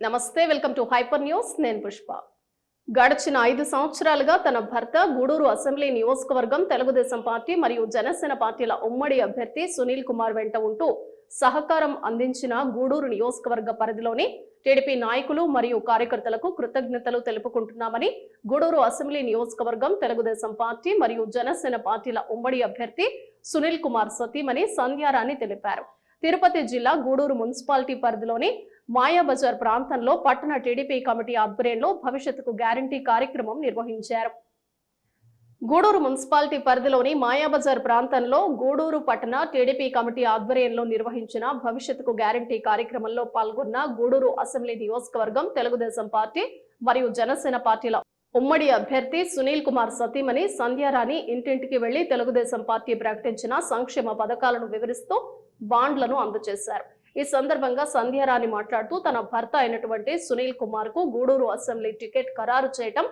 నమస్తే, welcome to hyper news. నేను పుష్ప. గడిచిన 5 సంవత్సరాలుగా తన భర్త గూడూరు అసెంబ్లీ నియోజకవర్గం తెలుగుదేశం పార్టీ మరియు జనసేన పార్టీల ఉమ్మడి అభ్యర్థి సునీల్ కుమార్ వెంట ఉంటూ సహకారం అందించిన గూడూరు నియోజకవర్గ పరిధిలోని టీడీపీ నాయకులు మరియు కార్యకర్తలకు కృతజ్ఞతలు తెలుపుకుంటున్నామని గూడూరు అసెంబ్లీ నియోజకవర్గం తెలుగుదేశం పార్టీ మరియు జనసేన పార్టీల ఉమ్మడి అభ్యర్థి సునీల్ కుమార్ సతీమణి సంధ్యారాణి తెలిపారు. తిరుపతి జిల్లా గూడూరు మున్సిపాలిటీ పరిధిలోని మాయాబజార్ ప్రాంతంలో పట్టణ టీడీపీ కమిటీ ఆధ్వర్యంలో భవిష్యత్తుకు గ్యారంటీ కార్యక్రమం నిర్వహించారు. గూడూరు మున్సిపాలిటీ పరిధిలోని మాయాబజార్ ప్రాంతంలో గూడూరు పట్టణ టీడీపీ కమిటీ ఆధ్వర్యంలో నిర్వహించిన భవిష్యత్తుకు గ్యారంటీ కార్యక్రమంలో పాల్గొన్న గూడూరు అసెంబ్లీ నియోజకవర్గం తెలుగుదేశం పార్టీ మరియు జనసేన పార్టీల ఉమ్మడి అభ్యర్థి సునీల్ కుమార్ సతీమణి సంధ్యారాణి ఇంటింటికి వెళ్లి తెలుగుదేశం పార్టీ ప్రకటించిన సంక్షేమ పథకాలను వివరిస్తూ బాండ్లను అందజేశారు. ఈ సందర్భంగా సంధ్యారాణి మాట్లాడుతూ తన భర్త అయినటువంటి సునీల్ కుమార్ కు గూడూరు అసెంబ్లీ టికెట్ ఖరారు చేయడం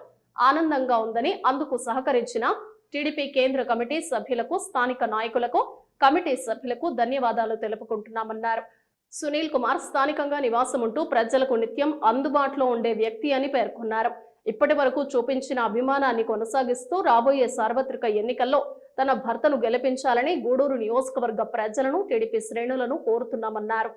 ఆనందంగా ఉందని, అందుకు సహకరించిన టీడీపీ కేంద్ర కమిటీ సభ్యులకు, స్థానిక నాయకులకు, కమిటీ సభ్యులకు ధన్యవాదాలు తెలుపుకుంటున్నామన్నారు. సునీల్ కుమార్ స్థానికంగా నివాసం ఉంటూ ప్రజలకు నిత్యం అందుబాటులో ఉండే వ్యక్తి అని పేర్కొన్నారు. ఇప్పటి వరకు చూపించిన అభిమానాన్ని కొనసాగిస్తూ రాబోయే సార్వత్రిక ఎన్నికల్లో తన భర్తను గెలిపించాలని గూడూరు నియోజకవర్గ ప్రజలను, టీడీపీ శ్రేణులను కోరుతున్నామన్నారు.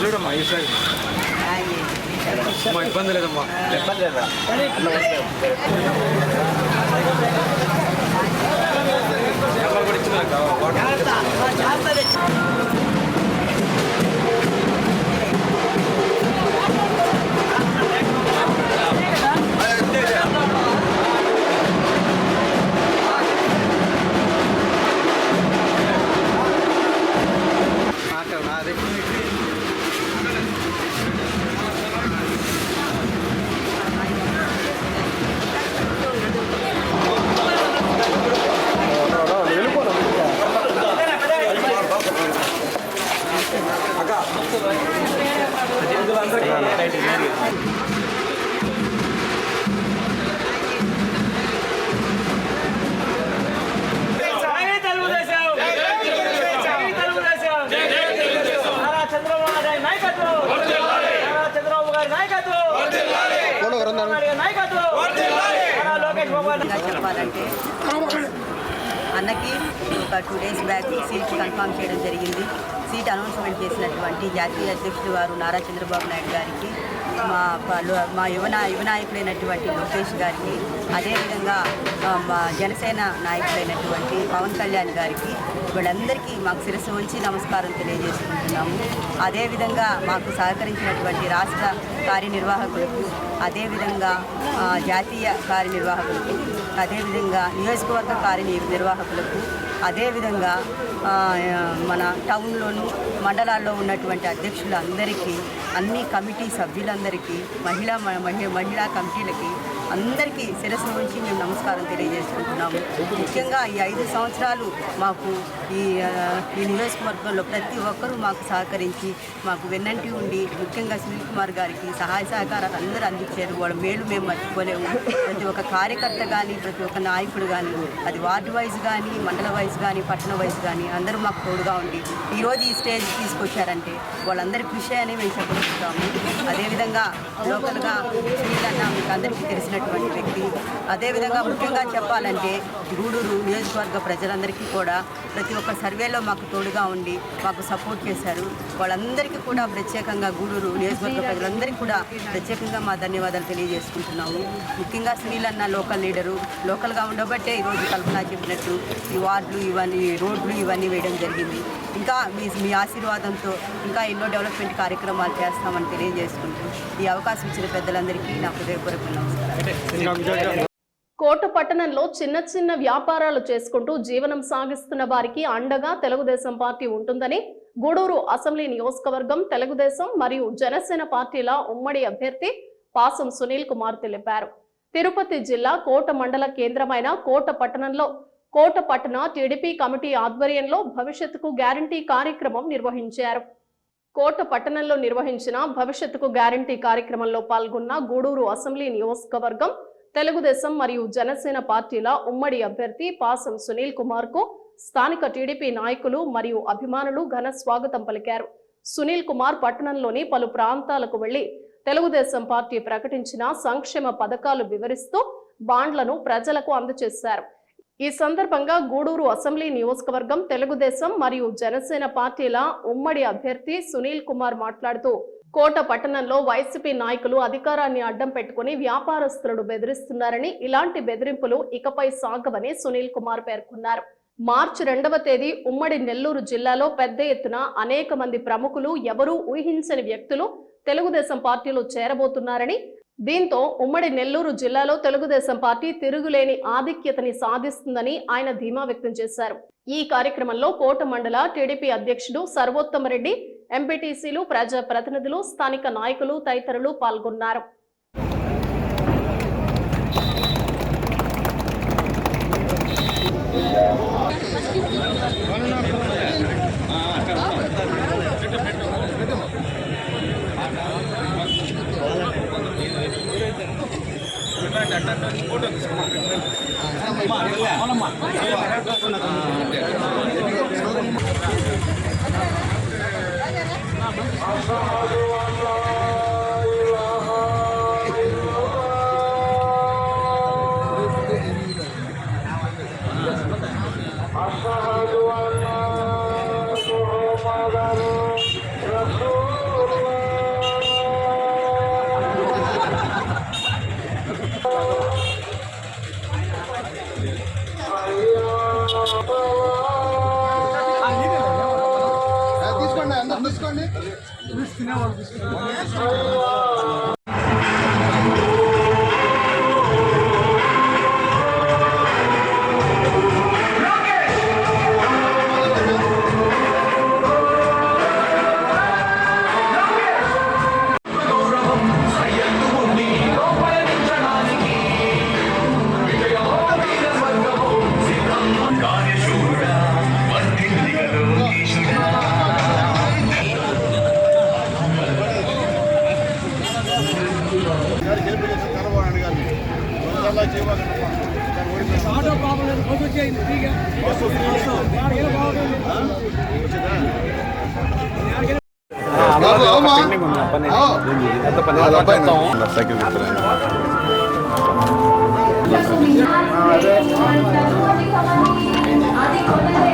చూడమ్మా ఈసారి ఇబ్బంది లేదమ్మా, ఇబ్బంది లేదా నాయకత్వం చెప్పాలంటే అన్నకి ఒక 2 days బ్యాక్ సీట్ కన్ఫర్మ్ చేయడం జరిగింది. సీట్ అనౌన్స్మెంట్ చేసినటువంటి జాతీయ అధ్యక్షుడు వారు నారా చంద్రబాబు నాయుడు గారికి, మా యువనాయకులైనటువంటి లోకేష్ గారికి, అదేవిధంగా మా జనసేన నాయకులైనటువంటి పవన్ కళ్యాణ్ గారికి, వీళ్ళందరికీ మాకు శిరస్సు ఉంచి నమస్కారం తెలియజేసుకుంటున్నాము. అదేవిధంగా మాకు సహకరించినటువంటి రాష్ట్ర కార్యనిర్వాహకులకు, అదేవిధంగా జాతీయ కార్యనిర్వాహకులకు, అదేవిధంగా నియోజకవర్గ కార్యనిర్వాహకులకు, అదేవిధంగా మన టౌన్లోను మండలాల్లో ఉన్నటువంటి అధ్యక్షులందరికీ, అన్ని కమిటీ సభ్యులందరికీ, మహిళా కమిటీలకి అందరికీ శిరస్సు నుంచి మేము నమస్కారం తెలియజేసుకుంటున్నాము. ముఖ్యంగా ఈ 5 సంవత్సరాలు మాకు ఈ నియోజకవర్గంలో ప్రతి ఒక్కరూ మాకు సహకరించి మాకు వెన్నంటి ఉండి, ముఖ్యంగా సునీల్ కుమార్ గారికి సహాయ సహకారాలు అందరూ అందించారు. వాళ్ళ మేలు మేము మర్చిపోలేము. ప్రతి ఒక్క కార్యకర్త కానీ, ప్రతి ఒక్క నాయకుడు కానీ, అది వార్డు వైజ్ కానీ, మండల వైజ్ కానీ, పట్టణ వైజ్ కానీ అందరూ మాకు తోడుగా ఉండి ఈరోజు ఈ స్టేజ్ తీసుకొచ్చారంటే వాళ్ళందరి కృషి అని మేము చెప్పగలుగుతాము. అదేవిధంగా లోకల్గా సునీల్ అన్న మీకు అందరికీ తెలిసినటువంటి వ్యక్తి. అదేవిధంగా ముఖ్యంగా చెప్పాలంటే గూడూరు నియోజకవర్గ ప్రజలందరికీ కూడా ప్రతి ఒక్క సర్వేలో మాకు తోడుగా ఉండి మాకు సపోర్ట్ చేశారు. వాళ్ళందరికీ కూడా ప్రత్యేకంగా గూడూరు నియోజకవర్గ ప్రజలందరికీ కూడా ప్రత్యేకంగా మా ధన్యవాదాలు తెలియజేసుకుంటున్నాము. ముఖ్యంగా సునీల్ అన్న లోకల్ లీడరు, లోకల్గా ఉండబట్టే ఈరోజు కల్పన చెప్పినట్టు ఈ వార్డులు ఇవన్నీ, రోడ్లు ఇవన్నీ వేయడం జరిగింది. ఇంకా మీ ఆశీర్వాదంతో ఇంకా ఎన్నో డెవలప్మెంట్ కార్యక్రమాలు చేస్తామని తెలియజేసుకుంటూ ఈ అవకాశం ఇచ్చిన పెద్దలందరికీ నా హృదయపూర్వక నమస్కారం. కోట పట్టణంలో చిన్న చిన్న వ్యాపారాలు చేసుకుంటూ జీవనం సాగిస్తున్న వారికి అండగా తెలుగుదేశం పార్టీ ఉంటుందని గూడూరు అసెంబ్లీ నియోజకవర్గం తెలుగుదేశం మరియు జనసేన పార్టీల ఉమ్మడి అభ్యర్థి పాసం సునీల్ కుమార్ తెలిపారు. తిరుపతి జిల్లా కోట మండల కేంద్రమైన కోట పట్టణంలో కోట పట్టణ టీడీపీ కమిటీ ఆధ్వర్యంలో భవిష్యత్తుకు గ్యారంటీ కార్యక్రమం నిర్వహించారు. కోట పట్టణంలో నిర్వహించిన భవిష్యత్తుకు గ్యారంటీ కార్యక్రమంలో పాల్గొన్న గూడూరు అసెంబ్లీ నియోజకవర్గం తెలుగుదేశం మరియు జనసేన పార్టీల ఉమ్మడి అభ్యర్థి పాసం సునీల్ కుమార్ కు స్థానిక టీడీపీ నాయకులు మరియు అభిమానులు ఘన స్వాగతం పలికారు. సునీల్ కుమార్ పట్టణంలోని పలు ప్రాంతాలకు వెళ్లి తెలుగుదేశం పార్టీ ప్రకటించిన సంక్షేమ పథకాలు వివరిస్తూ బాండ్లను ప్రజలకు అందజేశారు. ఈ సందర్భంగా గూడూరు అసెంబ్లీ నియోజకవర్గం తెలుగుదేశం మరియు జనసేన పార్టీల ఉమ్మడి అభ్యర్థి సునీల్ కుమార్ మాట్లాడుతూ కోట పట్టణంలో వైసీపీ నాయకులు అధికారాన్ని అడ్డం పెట్టుకుని వ్యాపారస్తులను బెదిరిస్తున్నారని, ఇలాంటి బెదిరింపులు ఇకపై సాగవని సునీల్ కుమార్ పేర్కొన్నారు. మార్చి 2వ తేదీ ఉమ్మడి నెల్లూరు జిల్లాలో పెద్ద ఎత్తున అనేక మంది ప్రముఖులు, ఎవరూ ఊహించని వ్యక్తులు తెలుగుదేశం పార్టీలో చేరబోతున్నారని, దీంతో ఉమ్మడి నెల్లూరు జిల్లాలో తెలుగుదేశం పార్టీ తిరుగులేని ఆధిక్యతని సాధిస్తుందని ఆయన ధీమా వ్యక్తం చేశారు. ఈ కార్యక్రమంలో కోట మండల టీడీపీ అధ్యక్షుడు సర్వోత్తమరెడ్డి, ఎంపీటీసీలు, ప్రజా ప్రతినిధులు, స్థానిక నాయకులు తదితరులు పాల్గొన్నారు.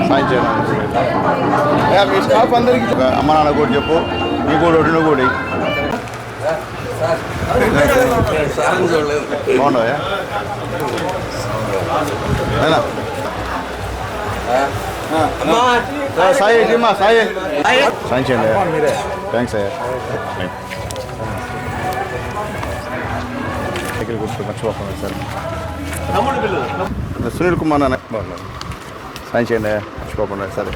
సాయం చేయడం మీ స్టాఫ్ అందరికీ అమ్మ నాన్న కూడా చెప్పు, నీ కూడా ఒకటి నువ్వు కూడా బాగున్నాయా సాయి టీమా సాయి సాయం చేయండి. థ్యాంక్స్ అయ్యా. దగ్గర కూర్చో మర్చిపోకుండా సార్. సునీల్ కుమార్ నాన్న బాగున్నారు. సాయం చేయండి మర్చిపోకుండా సార్.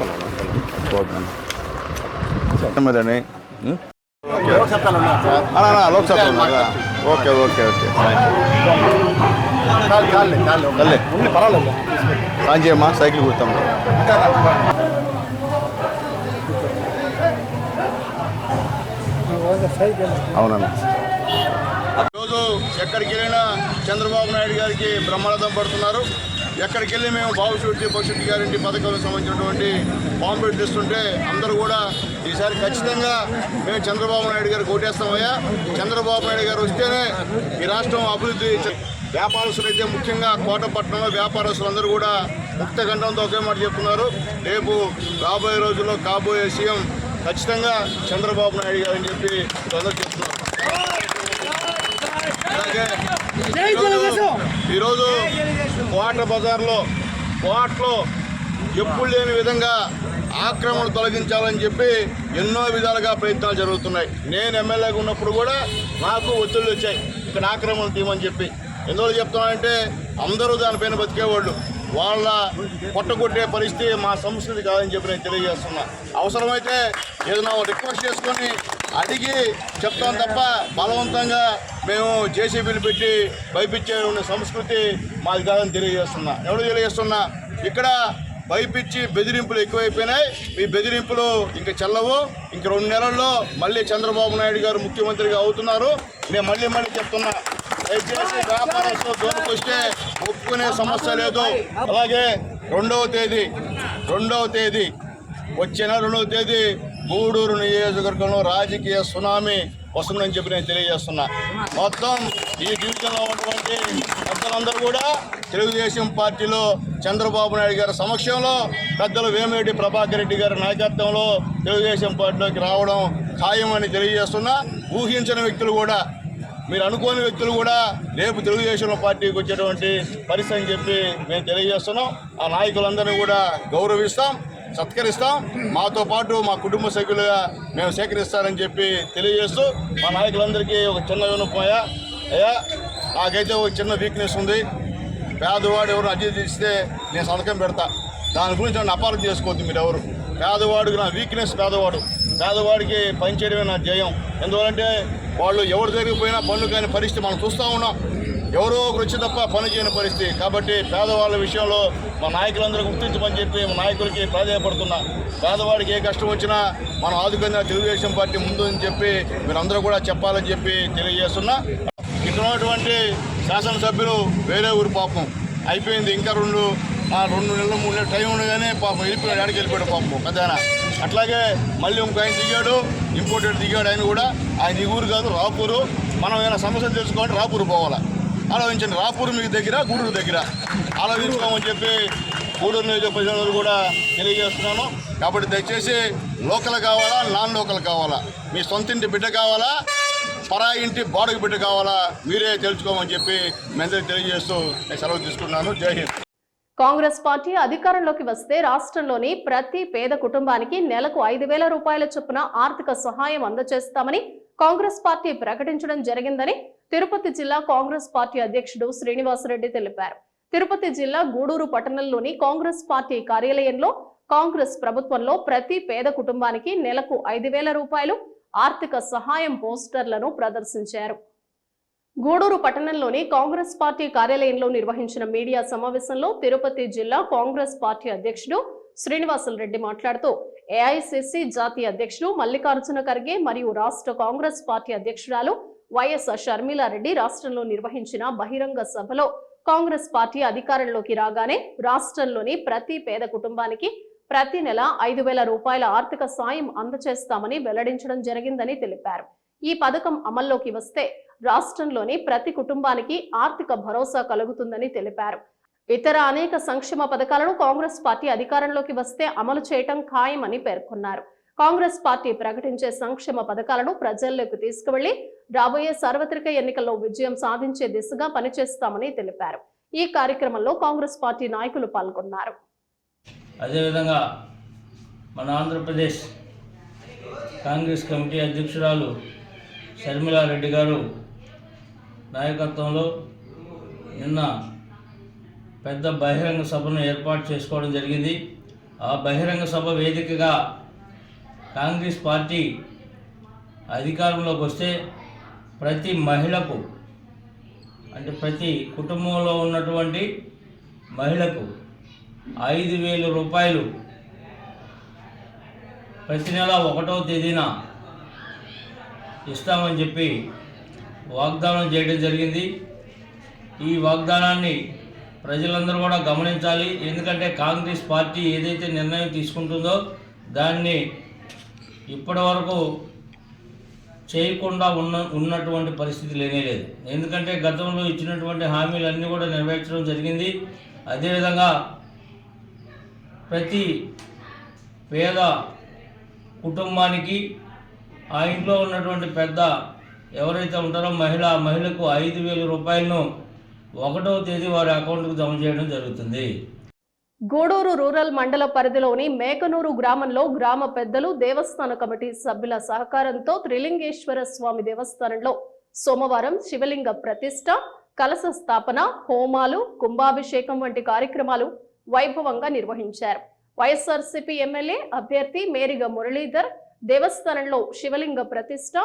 మీదని లోక్సభ ఉన్నారా? ఓకే ఓకే ఓకే పర్వాలేదు. సాయం చేయమ్మా, సైకిల్ కూర్తాం. అవునన్నా. ఈరోజు ఎక్కడికి వెళ్ళినా చంద్రబాబు నాయుడు గారికి బ్రహ్మరథం పడుతున్నారు. ఎక్కడికి వెళ్ళి మేము బాబుశెట్టి భవిష్యత్తు గ్యారెంటీ పథకాలకు సంబంధించినటువంటి పాంప్లెట్ ఇస్తుంటే అందరూ కూడా ఈసారి ఖచ్చితంగా మేము చంద్రబాబు నాయుడు గారికి ఓటేస్తామయ్యా, చంద్రబాబు నాయుడు గారు వస్తేనే ఈ రాష్ట్రం అభివృద్ధి. వ్యాపారస్తులు అయితే ముఖ్యంగా కోటపట్నంలో వ్యాపారస్తులందరూ కూడా ముక్త గంటంతో ఒకే మాట చెప్తున్నారు, రేపు రాబోయే రోజుల్లో కాబోయే సీఎం ఖచ్చితంగా చంద్రబాబు నాయుడు గారు అని చెప్పి అందరూ చెప్తున్నారు. అలాగే ఈరోజు కోట బజార్లో కోటలో ఎప్పుడు లేని విధంగా ఆక్రమణ తొలగించాలని చెప్పి ఎన్నో విధాలుగా ప్రయత్నాలు జరుగుతున్నాయి. నేను ఎమ్మెల్యేగా ఉన్నప్పుడు కూడా నాకు ఒత్తిళ్ళు వచ్చాయి, ఇక్కడ ఆక్రమణ తీయమని చెప్పి. ఎందువల్ల చెప్తున్నానంటే అందరూ దానిపైన బతికేవాళ్ళు, వాళ్ళ పొట్టగొట్టే పరిస్థితి మా సంస్కృతి కాదని చెప్పి నేను తెలియజేస్తున్నా. అవసరమైతే ఏదైనా రిక్వెస్ట్ చేసుకొని అడిగి చెప్తాం తప్ప బలవంతంగా మేము జేసీబీలు పెట్టి భయపించే ఉన్న సంస్కృతి మాది కాదని తెలియజేస్తున్నా. ఎవరు తెలియజేస్తున్నా, ఇక్కడ భయపించి బెదిరింపులు ఎక్కువైపోయినాయి. ఈ బెదిరింపులు ఇంక చెల్లవు. ఇంక 2 నెలల్లో మళ్ళీ చంద్రబాబు నాయుడు గారు ముఖ్యమంత్రిగా అవుతున్నారు. నేను మళ్ళీ చెప్తున్నా, దయచేసి వ్యాపారస్తులు జోలికి వస్తే ఒప్పుకునే సమస్య లేదు. అలాగే 2వ తేదీ వచ్చే నెల 2వ తేదీ గూడూరు నియోజకవర్గంలో రాజకీయ సునామీ వస్తుందని చెప్పి నేను తెలియజేస్తున్నా. మొత్తం ఈ డివిజన్లో ఉన్నటువంటి పెద్దలందరూ కూడా తెలుగుదేశం పార్టీలో చంద్రబాబు నాయుడు గారి సమక్షంలో పెద్దలు వేమిరెడ్డి ప్రభాకర్ రెడ్డి గారి నాయకత్వంలో తెలుగుదేశం పార్టీలోకి రావడం ఖాయమని తెలియజేస్తున్నా. ఊహించని వ్యక్తులు కూడా, మీరు అనుకోని వ్యక్తులు కూడా రేపు తెలుగుదేశం పార్టీకి వచ్చేటువంటి పరిస్థితి అని చెప్పి మేము తెలియజేస్తున్నాం. ఆ నాయకులందరినీ కూడా గౌరవిస్తాం, సత్కరిస్తాం. మాతో పాటు మా కుటుంబ సభ్యులుగా మేము సేకరిస్తారని చెప్పి తెలియజేస్తూ మా నాయకులందరికీ ఒక చిన్న విన్నపం అయ్యా, నాకైతే ఒక చిన్న వీక్నెస్ ఉంది. పేదవాడు ఎవరు అర్జీ ఇస్తే నేను సంతకం పెడతా, దాని గురించి నన్ను అపార్థం చేసుకోవద్దు మీరు ఎవరు. పేదవాడికి నా వీక్నెస్, పేదవాడికి పనిచేయడమే నా ధ్యేయం. ఎందువలంటే వాళ్ళు ఎవరు జరిగిపోయినా పనులు కాని పరిస్థితి మనం చూస్తూ ఉన్నాం. ఎవరో ఒకరు వచ్చి తప్ప పని చేయని పరిస్థితి. కాబట్టి పేదవాళ్ళ విషయంలో మా నాయకులందరూ గుర్తించమని చెప్పి మా నాయకులకి ప్రాధాన్యపడుతున్నా. పేదవాడికి ఏ కష్టం వచ్చినా మనం ఆదుకున్న తెలుగుదేశం పార్టీ ముందు అని చెప్పి మీరందరూ కూడా చెప్పాలని చెప్పి తెలియజేస్తున్నా. ఇక్కడ ఉన్నటువంటి శాసనసభ్యులు వేరే ఊరు పాపం అయిపోయింది, ఇంకా 2 నెలలు 3 నెలలు టైం ఉండగానే పాపం వెళ్ళిపోయాడు, ఆడికి వెళ్ళిపోయాడు పాపం పెద్ద. అట్లాగే మళ్ళీ ఇంకో ఆయన దిగాడు, ఇంపోర్టెడ్ దిగాడు. ఆయన కూడా ఆయన ఈ ఊరు కాదు, రాపూరు. మనం ఏమైనా సమస్యలు తెలుసుకోవాలంటే రాపూరు పోవాలా. ఆలోచించండి, రాపూరు మీకు దగ్గర, గూడూరు దగ్గర. ఆలోచించుకోమని చెప్పి గూడూరు నియోజకవర్గంలో కూడా తెలియజేస్తున్నాను. కాబట్టి దయచేసి లోకల్ కావాలా, నాన్ లోకల్ కావాలా, మీ సొంత ఇంటి బిడ్డ కావాలా, పరాయి ఇంటి బాడుగు బిడ్డ కావాలా, మీరే తెలుసుకోమని చెప్పి మేము తెలియజేస్తూ నేను సెలవు తీసుకున్నాను. జై హింద్. కాంగ్రెస్ పార్టీ అధికారంలోకి వస్తే రాష్ట్రంలోని ప్రతి పేద కుటుంబానికి నెలకు 5,000 రూపాయల చొప్పున ఆర్థిక సహాయం అందజేస్తామని కాంగ్రెస్ పార్టీ ప్రకటించడం జరిగిందని తిరుపతి జిల్లా కాంగ్రెస్ పార్టీ అధ్యక్షుడు శ్రీనివాసరెడ్డి తెలిపారు. తిరుపతి జిల్లా గూడూరు పట్టణంలోని కాంగ్రెస్ పార్టీ కార్యాలయంలో కాంగ్రెస్ ప్రభుత్వంలో ప్రతి పేద కుటుంబానికి నెలకు 5,000 రూపాయలు ఆర్థిక సహాయం పోస్టర్లను ప్రదర్శించారు. గూడూరు పట్టణంలోని కాంగ్రెస్ పార్టీ కార్యాలయంలో నిర్వహించిన మీడియా సమావేశంలో తిరుపతి జిల్లా కాంగ్రెస్ పార్టీ అధ్యక్షుడు శ్రీనివాసరెడ్డి మాట్లాడుతూ ఏఐసిసి జాతీయ అధ్యక్షుడు మల్లికార్జున ఖర్గే మరియు రాష్ట్ర కాంగ్రెస్ పార్టీ అధ్యక్షురాలు వైఎస్ షర్మిలారెడ్డి రాష్ట్రంలో నిర్వహించిన బహిరంగ సభలో కాంగ్రెస్ పార్టీ అధికారంలోకి రాగానే రాష్ట్రంలోని ప్రతి పేద కుటుంబానికి ప్రతి నెల 5,000 రూపాయల ఆర్థిక సాయం అందజేస్తామని వెల్లడించడం జరిగిందని తెలిపారు. ఈ పథకం అమల్లోకి వస్తే రాష్ట్రంలోని ప్రతి కుటుంబానికి ఆర్థిక భరోసా కలుగుతుందని తెలిపారు. ఇతర అనేక సంక్షేమ పథకాలను కాంగ్రెస్ పార్టీ అధికారంలోకి వస్తే అమలు చేయటం ఖాయమని పేర్కొన్నారు. కాంగ్రెస్ పార్టీ ప్రకటించే సంక్షేమ పథకాలను ప్రజల్లోకి తీసుకువెళ్లి రాబోయే సార్వత్రిక ఎన్నికల్లో విజయం సాధించే దిశగా పనిచేస్తామని తెలిపారు. ఈ కార్యక్రమంలో కాంగ్రెస్ పార్టీ నాయకులు పాల్గొన్నారు. అదేవిధంగా మన ఆంధ్రప్రదేశ్ కాంగ్రెస్ కమిటీ అధ్యక్షురాలు షర్మిలారెడ్డి గారు నాయకత్వంలో నిన్న పెద్ద బహిరంగ సభను ఏర్పాటు చేసుకోవడం జరిగింది. ఆ బహిరంగ సభ వేదికగా కాంగ్రెస్ పార్టీ అధికారంలోకి వస్తే ప్రతి మహిళకు, అంటే ప్రతి కుటుంబంలో ఉన్నటువంటి మహిళకు 5,000 రూపాయలు ప్రతి నెల 1వ తేదీన ఇస్తామని చెప్పి వాగ్దానం చేయడం జరిగింది. ఈ వాగ్దానాన్ని ప్రజలందరూ కూడా గమనించాలి. ఎందుకంటే కాంగ్రెస్ పార్టీ ఏదైతే నిర్ణయం తీసుకుంటుందో దాన్ని ఇప్పటి వరకు చేయకుండా ఉన్నటువంటి పరిస్థితి లేనేలేదు. ఎందుకంటే గతంలో ఇచ్చినటువంటి హామీలన్నీ కూడా నెరవేర్చడం జరిగింది. అదేవిధంగా ప్రతి పేద కుటుంబానికి ఆ ఇంట్లో ఉన్నటువంటి పెద్ద ఎవరైతే ఉంటారో మహిళకు 5,000 రూపాయలను 1వ తేదీ వారి అకౌంట్కు జమ చేయడం జరుగుతుంది. గూడూరు రూరల్ మండల పరిధిలోని మేకనూరు గ్రామంలో గ్రామ పెద్దలు, దేవస్థాన కమిటీ సభ్యుల సహకారంతో త్రిలింగేశ్వర స్వామి దేవస్థానంలో సోమవారం శివలింగ ప్రతిష్ఠ, కలశ స్థాపన, హోమాలు, కుంభాభిషేకం వంటి కార్యక్రమాలు వైభవంగా నిర్వహించారు. వైఎస్ఆర్సీపీ ఎమ్మెల్యే అభ్యర్థి మేరిగ మురళీధర్ దేవస్థానంలో శివలింగ ప్రతిష్ఠ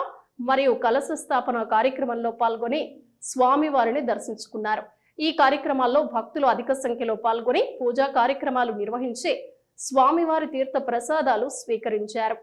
మరియు కలశ స్థాపన కార్యక్రమంలో పాల్గొని స్వామివారిని దర్శించుకున్నారు. ఈ కార్యక్రమాల్లో భక్తులు అధిక సంఖ్యలో పాల్గొని పూజా కార్యక్రమాలు నిర్వహించి స్వామివారి తీర్థ ప్రసాదాలు స్వీకరించారు.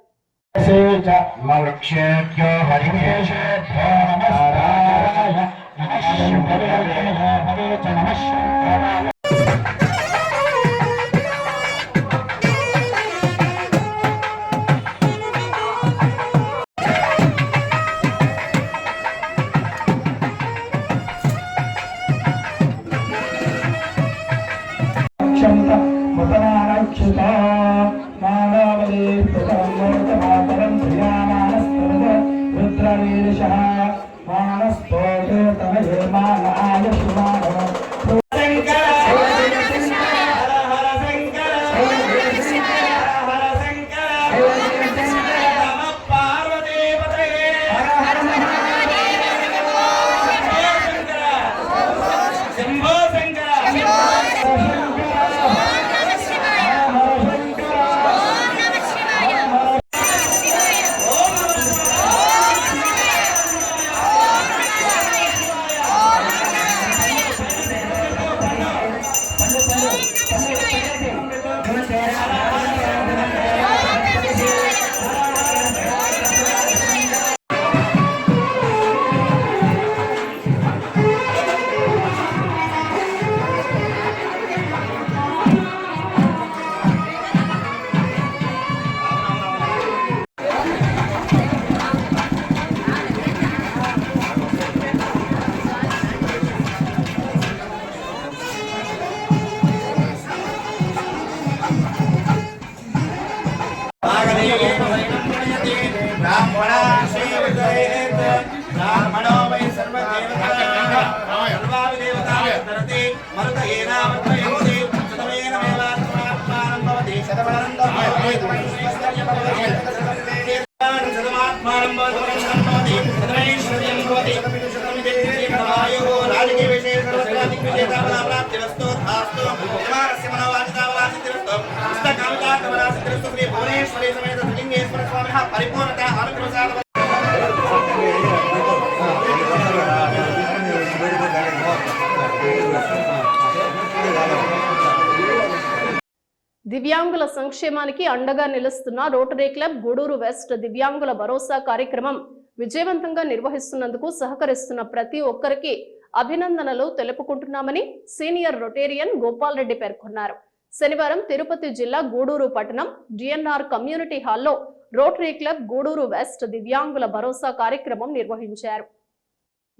దివ్యాంగుల సంక్షేమానికి అండగా నిలుస్తున్న రోటరీ క్లబ్ గూడూరు వెస్ట్ దివ్యాంగుల భరోసా కార్యక్రమం విజయవంతంగా నిర్వహిస్తున్నందుకు సహకరిస్తున్న ప్రతి ఒక్కరికి అభినందనలు తెలుపుకుంటున్నామని సీనియర్ రొటేరియన్ గోపాల్ రెడ్డి పేర్కొన్నారు. శనివారం తిరుపతి జిల్లా గూడూరు పట్టణం డిఎన్ఆర్ కమ్యూనిటీ హాల్లో రోటరీ క్లబ్ గూడూరు వెస్ట్ దివ్యాంగుల భరోసా కార్యక్రమం నిర్వహించారు.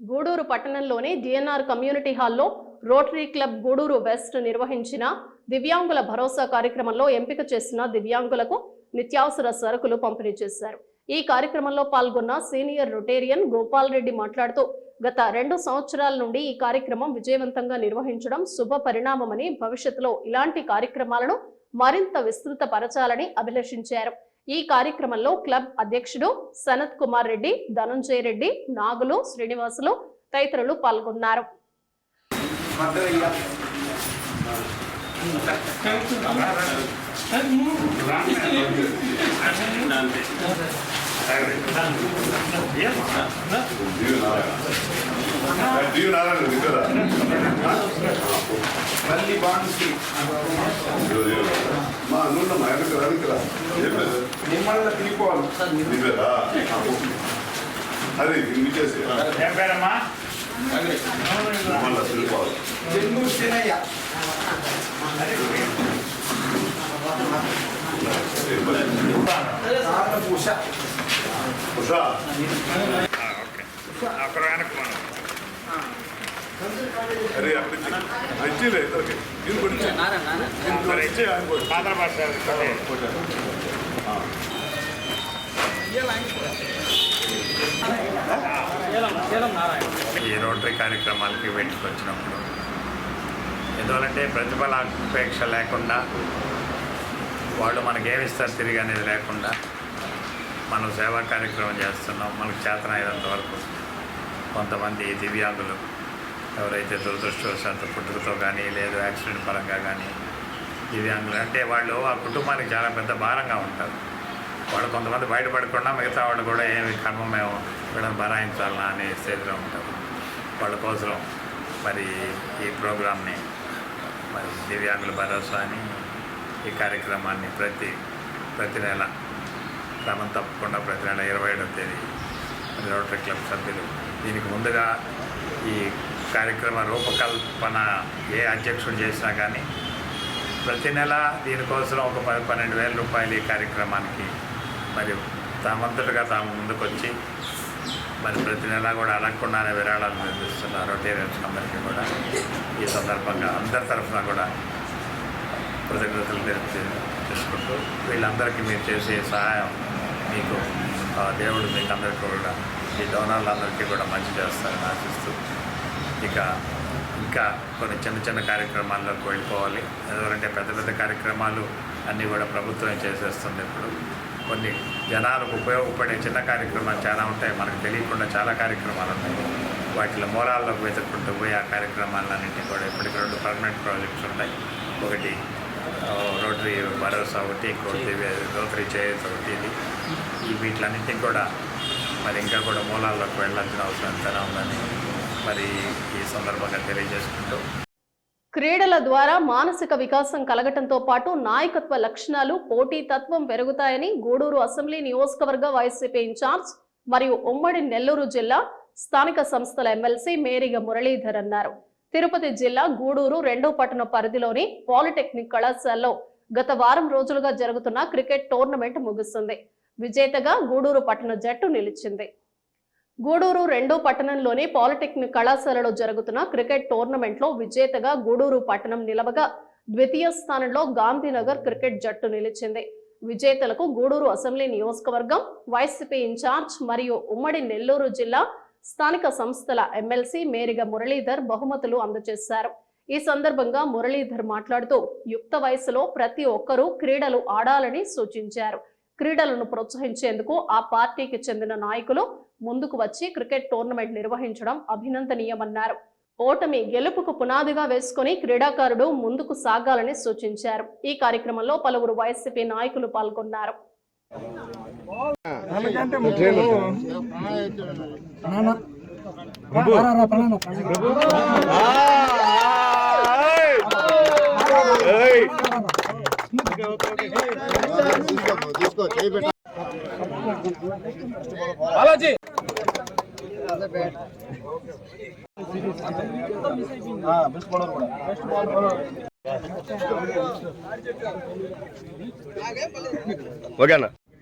గూడూరు పట్టణంలోని డిఎన్ఆర్ కమ్యూనిటీ హాల్లో రోటరీ క్లబ్ గూడూరు వెస్ట్ నిర్వహించిన దివ్యాంగుల భరోసా కార్యక్రమంలో ఎంపిక చేసిన దివ్యాంగులకు నిత్యావసర సరుకులు పంపిణీ చేశారు. ఈ కార్యక్రమంలో పాల్గొన్న సీనియర్ రొటేరియన్ గోపాల్ రెడ్డి మాట్లాడుతూ గత 2 సంవత్సరాల నుండి ఈ కార్యక్రమం విజయవంతంగా నిర్వహించడం శుభ పరిణామమని, భవిష్యత్తులో ఇలాంటి కార్యక్రమాలను మరింత విస్తృతపరచాలని అభిలషించారు. ఈ కార్యక్రమంలో క్లబ్ అధ్యక్షుడు సనత్ కుమార్ రెడ్డి, ధనంజయ రెడ్డి, నాగులు, శ్రీనివాసులు తదితరులు పాల్గొన్నారు. ఈ రోటరీ కార్యక్రమాలకి వీటికి వచ్చినప్పుడు ఎందువలంటే ప్రతిఫలాపేక్ష లేకుండా వాళ్ళు మనకేమిస్తారు తిరిగి అనేది లేకుండా మనం సేవా కార్యక్రమం చేస్తున్నాం. మనకు చేతనైనంత వరకు కొంతమంది దివ్యాంగులు ఎవరైతే దురదృష్టవశాత్తు పుట్టుకతో కానీ లేదు యాక్సిడెంట్ పరంగా కానీ దివ్యాంగులు అంటే వాళ్ళు ఆ కుటుంబానికి చాలా పెద్ద భారంగా ఉంటారు. వాళ్ళు కొంతమంది బయటపడకుండా మిగతా వాళ్ళు కూడా ఏమి కర్మ మేము వీళ్ళని బరాయించాలన్నా అనే స్థితిలో ఉంటారు. వాళ్ళ కోసం మరి ఈ ప్రోగ్రామ్ని మరి దివ్యాంగుల భరోసా అని ఈ కార్యక్రమాన్ని ప్రతి నెల క్రమం తప్పకుండా ప్రతి నెల 27వ తేదీ రోటరీ క్లబ్ సభ్యులు దీనికి ముందుగా ఈ కార్యక్రమ రూపకల్పన ఏ అధ్యక్షుడు చేసినా కానీ ప్రతి నెల దీనికోసం ఒక 12,000 రూపాయలు ఈ కార్యక్రమానికి మరి తామంతటగా తాము ముందుకొచ్చి మరి ప్రతి నెల కూడా అడగకుండానే విరాళాలు నిర్వహిస్తున్నారు. రొటేరియన్స్ అందరికీ కూడా ఈ సందర్భంగా అందరి తరఫున కూడా కృతజ్ఞతలు తెలుసుకుంటూ వీళ్ళందరికీ మీరు చేసే సహాయం మీకు దేవుడు మీకు అందరికీ కూడా ఈ డోనర్లందరికీ కూడా మంచి చేస్తారని ఆశిస్తూ ఇంకా కొన్ని చిన్న కార్యక్రమాల్లోకి వెళ్ళిపోవాలి. ఎందుకంటే పెద్ద కార్యక్రమాలు అన్నీ కూడా ప్రభుత్వమే చేసేస్తుంది. ఇప్పుడు కొన్ని జనాలకు ఉపయోగపడే చిన్న కార్యక్రమాలు చాలా ఉంటాయి, మనకు తెలియకుండా చాలా కార్యక్రమాలు ఉంటాయి. వాటిలో మూలాల్లోకి వెతుక్కుంటూ పోయి ఆ కార్యక్రమాలన్నింటినీ కూడా ఇప్పటికి 2 పర్మనెంట్ ప్రాజెక్ట్స్ ఉంటాయి. ఒకటి రోటరీ భరోసా ఒకటి, ఇంకోటి రోటరీ చేయూత ఒకటి. ఈ వీటిలన్నింటినీ కూడా మరి ఇంకా కూడా మూలాల్లోకి వెళ్ళాల్సిన అవసరం ఎంతైనా ఉందని మరి ఈ సందర్భంగా తెలియజేసుకుంటూ క్రీడల ద్వారా మానసిక వికాసం కలగటంతో పాటు నాయకత్వ లక్షణాలు, పోటీతత్వం పెరుగుతాయని గూడూరు అసెంబ్లీ నియోజకవర్గ వైసీపీ ఇన్ఛార్జ్ మరియు ఉమ్మడి నెల్లూరు జిల్లా స్థానిక సంస్థల ఎమ్మెల్సీ మేరిగ మురళీధర్ అన్నారు. తిరుపతి జిల్లా గూడూరు 2వ పట్టణ పరిధిలోని పాలిటెక్నిక్ కళాశాలలో గత వారం రోజులుగా జరుగుతున్న క్రికెట్ టోర్నమెంట్ ముగిసింది. విజేతగా గూడూరు పట్టణ జట్టు నిలిచింది. గూడూరు 2వ పట్టణంలోని పాలిటెక్నిక్ కళాశాలలో జరుగుతున్న క్రికెట్ టోర్నమెంట్లో విజేతగా గూడూరు పట్టణం నిలవగా, ద్వితీయ స్థానంలో గాంధీనగర్ క్రికెట్ జట్టు నిలిచింది. విజేతలకు గూడూరు అసెంబ్లీ నియోజకవర్గం వైసీపీ ఇన్ఛార్జ్ మరియు ఉమ్మడి నెల్లూరు జిల్లా స్థానిక సంస్థల ఎమ్మెల్సీ మేరిగ మురళీధర్ బహుమతులు అందజేశారు. ఈ సందర్భంగా మురళీధర్ మాట్లాడుతూ యుక్త వయసులో ప్రతి ఒక్కరూ క్రీడలు ఆడాలని సూచించారు. క్రీడలను ప్రోత్సహించేందుకు ఆ పార్టీకి చెందిన నాయకులు ముందుకు వచ్చి క్రికెట్ టోర్నమెంట్ నిర్వహించడం అభినందనీయమన్నారు. ఓటమి గెలుపుకు పునాదిగా వేసుకుని క్రీడాకారుడు ముందుకు సాగాలని సూచించారు. ఈ కార్యక్రమంలో పలువురు వైసీపీ నాయకులు పాల్గొన్నారు.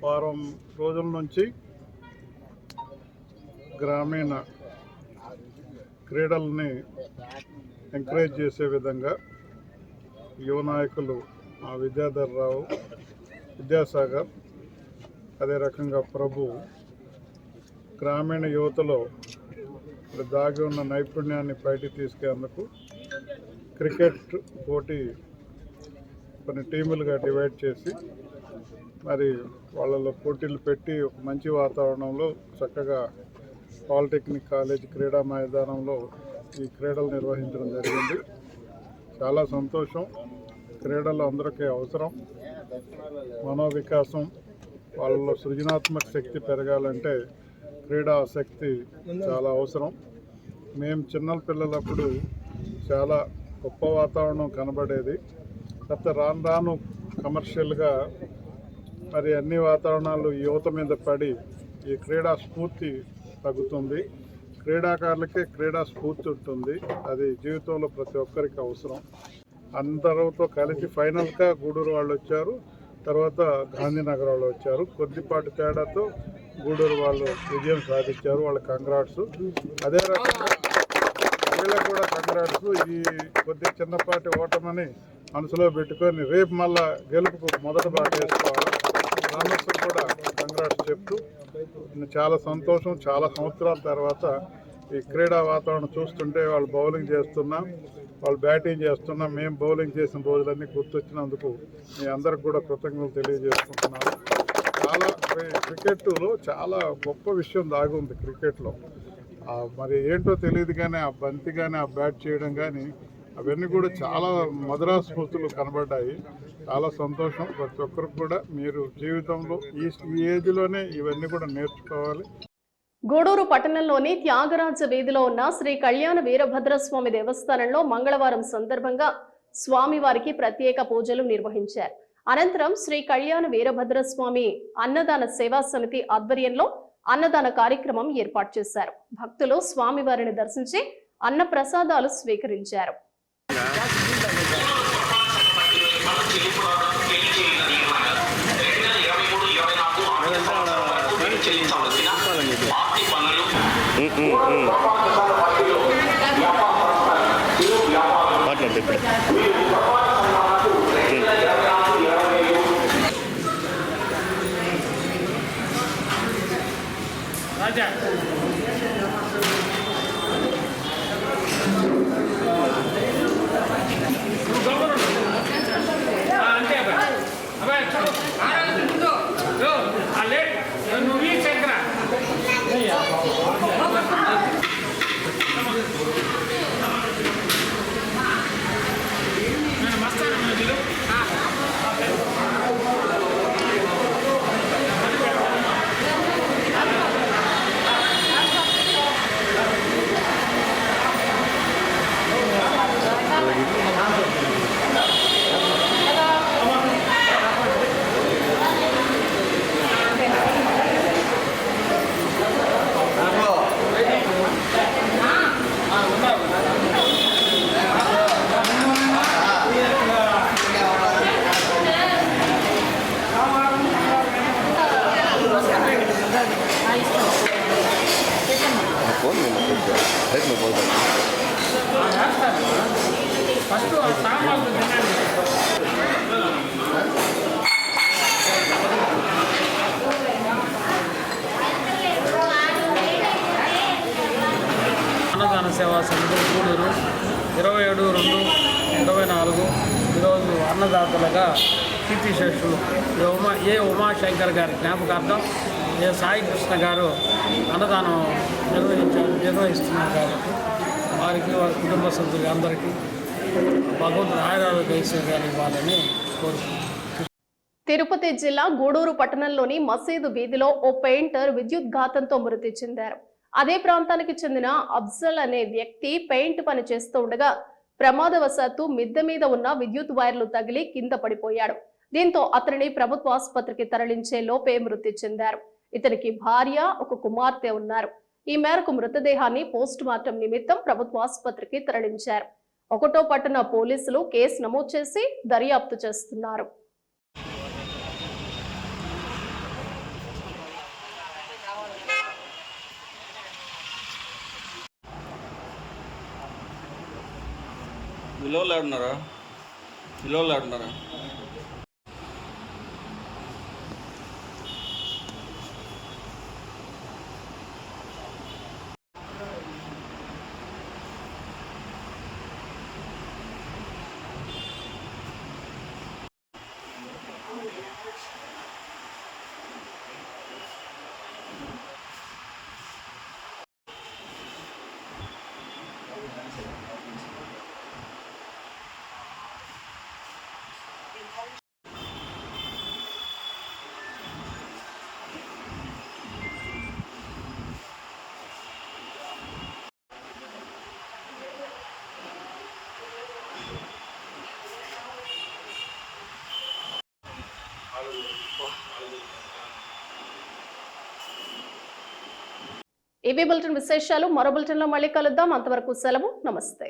వారం రోజుల నుంచి గ్రామీణ క్రీడల్ని ఎంకరేజ్ చేసే విధంగా యువ నాయకులు విద్యాధర్ రావు, విద్యాసాగర్, అదే రకంగా ప్రభు గ్రామీణ యువతలో దాగి ఉన్న నైపుణ్యాన్ని బయటికి తీసుకెందుకు క్రికెట్ పోటీ కొన్ని టీములుగా డివైడ్ చేసి మరి వాళ్ళలో పోటీలు పెట్టి ఒక మంచి వాతావరణంలో చక్కగా పాలిటెక్నిక్ కాలేజ్ క్రీడా మైదానంలో ఈ క్రీడలు నిర్వహించడం జరిగింది. చాలా సంతోషం. క్రీడలు అందరికీ అవసరం. మనోవికాసం, వాళ్ళలో సృజనాత్మక శక్తి పెరగాలంటే క్రీడా శక్తి చాలా అవసరం. మేము చిన్న పిల్లలప్పుడు చాలా గొప్ప వాతావరణం కనబడేది. కాకపోతే రాను రాను కమర్షియల్గా మరి అన్ని వాతావరణాలు యువత మీద పడి ఈ క్రీడా స్ఫూర్తి తగ్గుతుంది. క్రీడాకారులకే క్రీడా స్ఫూర్తి ఉంటుంది. అది జీవితంలో ప్రతి ఒక్కరికి అవసరం. అందరితో కలిసి ఫైనల్గా గూడూరు వాళ్ళు వచ్చారు, తర్వాత గాంధీనగర్ వాళ్ళు వచ్చారు. కొద్దిపాటి తేడాతో గూడూరు వాళ్ళు విజయం సాధించారు. వాళ్ళ కంగ్రాట్స్. అదే రకంగా వీళ్ళకి కూడా కంగ్రాట్స్. ఈ కొద్ది చిన్నపాటి ఓటమని మనసులో పెట్టుకొని రేపు మళ్ళా గెలుపుకు మొదటి బాట వేసుకోవాలి. రామేశ్వర్ కూడా కంగ్రాట్స్ చెప్తూ చాలా సంతోషం. చాలా సంవత్సరాల తర్వాత ఈ క్రీడా వాతావరణం చూస్తుంటే వాళ్ళు బౌలింగ్ చేస్తున్నా, వాళ్ళు బ్యాటింగ్ చేస్తున్నా, మేము బౌలింగ్ చేసిన రోజులన్నీ గుర్తొచ్చినందుకు మీ అందరికి కూడా కృతజ్ఞతలు తెలియజేసుకుంటున్నాను. చాలా క్రికెట్లో చాలా గొప్ప విషయం దాగి ఉంది. క్రికెట్లో మరి ఏంటో తెలియదు కానీ ఆ బంతి కానీ ఆ బ్యాట్ చేయడం కానీ అవన్నీ కూడా చాలా మధుర స్మృతులు కనబడ్డాయి. చాలా సంతోషం. ప్రతి ఒక్కరికి కూడా మీరు జీవితంలో ఈ ఏజ్లోనే ఇవన్నీ కూడా నేర్చుకోవాలి. గూడూరు పట్టణంలోని త్యాగరాజ వీధిలో ఉన్న శ్రీ కళ్యాణ వీరభద్రస్వామి దేవస్థానంలో మంగళవారం సందర్భంగా స్వామివారికి ప్రత్యేక పూజలు నిర్వహించారు. అనంతరం శ్రీ కళ్యాణ వీరభద్రస్వామి అన్నదాన సేవా సమితి ఆధ్వర్యంలో అన్నదాన కార్యక్రమం ఏర్పాటు చేశారు. భక్తులు స్వామివారిని దర్శించి అన్న ప్రసాదాలు స్వీకరించారు. అన్నదాన సేవా సమితి గూడూరు 27/2/24 ఈరోజు అన్నదాతలుగా కీర్తిశేషులు ఉమాశంకర్ గారి జ్ఞాపకార్థం సాయి కృష్ణ గారు అన్నదానం నిర్వహిస్తున్నారు కాబట్టి వారికి వారి కుటుంబ సభ్యులకి అందరికీ భగవంతుడు ఆయురారోగ్య ఐశ్వర్యాలు ఇవ్వాలని కోరుకుంటున్నాను. తిరుపతి జిల్లా గూడూరు పట్టణంలోని మసీదు వీధిలో ఓ పెయింటర్ విద్యుత్ ఘాతంతో మృతి చెందారు. అదే ప్రాంతానికి చెందిన అఫ్జల్ అనే వ్యక్తి పెయింట్ పని చేస్తూ ఉండగా ప్రమాదవశాత్తు మిద్దె మీద ఉన్న విద్యుత్ వైర్లు తగిలి కింద పడిపోయాడు. దీంతో అతనిని ప్రభుత్వ ఆసుపత్రికి తరలించే లోపే మృతి చెందారు. ఇతనికి భార్య, ఒక కుమార్తె ఉన్నారు. ఈ మేరకు మృతదేహాన్ని పోస్ట్ మార్టం నిమిత్తం ప్రభుత్వ ఆసుపత్రికి తరలించారు. 1వ పట్టణ పోలీసులు కేసు నమోదు చేసి దర్యాప్తు చేస్తున్నారు. పిల్లలు ఆడున్నారా? పిల్లలు ఆడున్నారా? ఏబీ బులెటిన్ విశేషాలు మరో బులెటిన్లో మళ్ళీ కలుద్దాం. అంతవరకు సెలవు. నమస్తే.